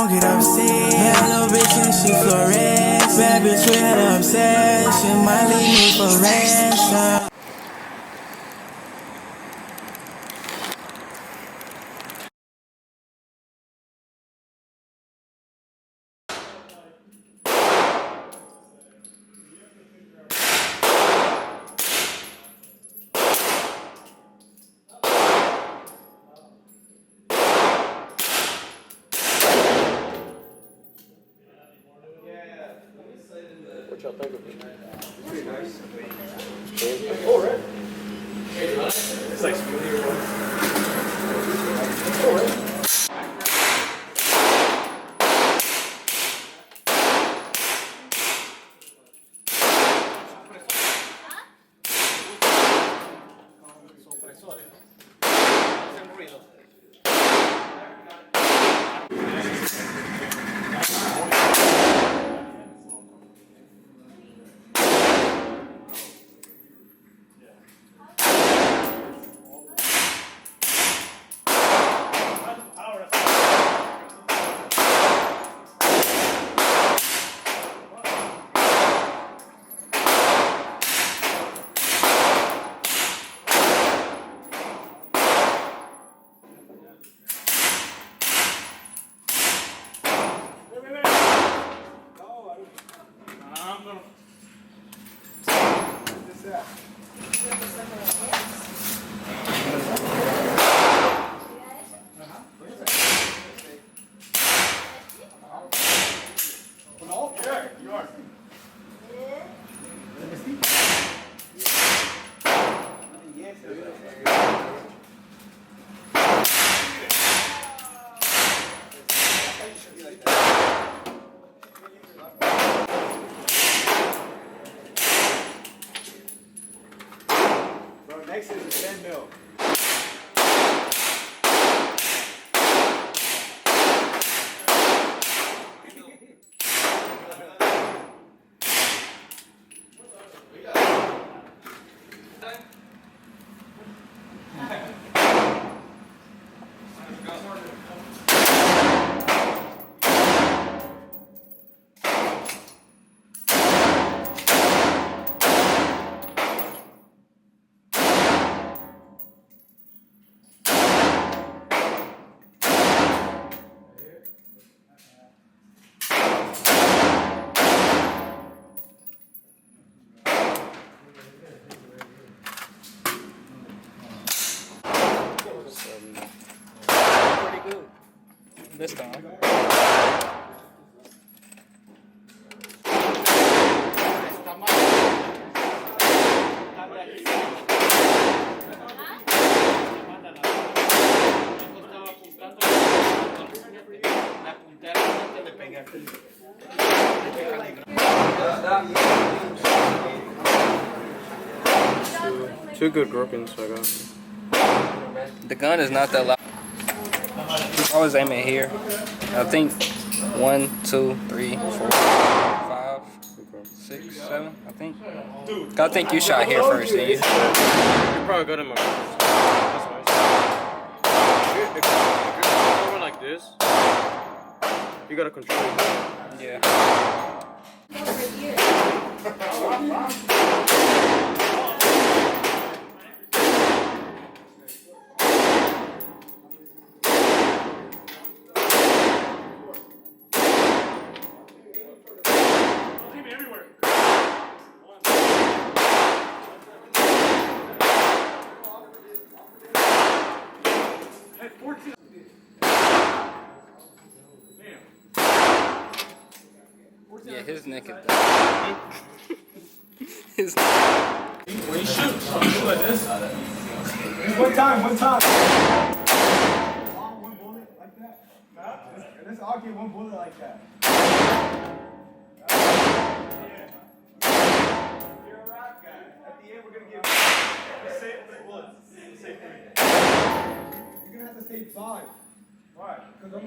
don't get upset. Had a little bitch and she fluorescent. Bad bitch, we had an obsession. Might leave me for ransom. What y'all think of it? Pretty nice. Oh, right. It's like smoothie or what? Oh, right. Next is 10 mil. Pretty good. This time. Two good gropings I got. The gun is not that loud. I was aiming here. I think 1, 2, 3, 4, 5, 6, 7. I think. I think you shot here first, didn't you? You probably got in my first. That's nice. If you're going like this, you gotta control it. Yeah. Yeah, his neck is down. His When you shoot, shoot like this. One time. One bullet like that? Nah, let's all get one bullet like that. You're a rock guy. At the end, we're gonna give the same bullets. The same thing. You're gonna have to say 5. Why? Because I'm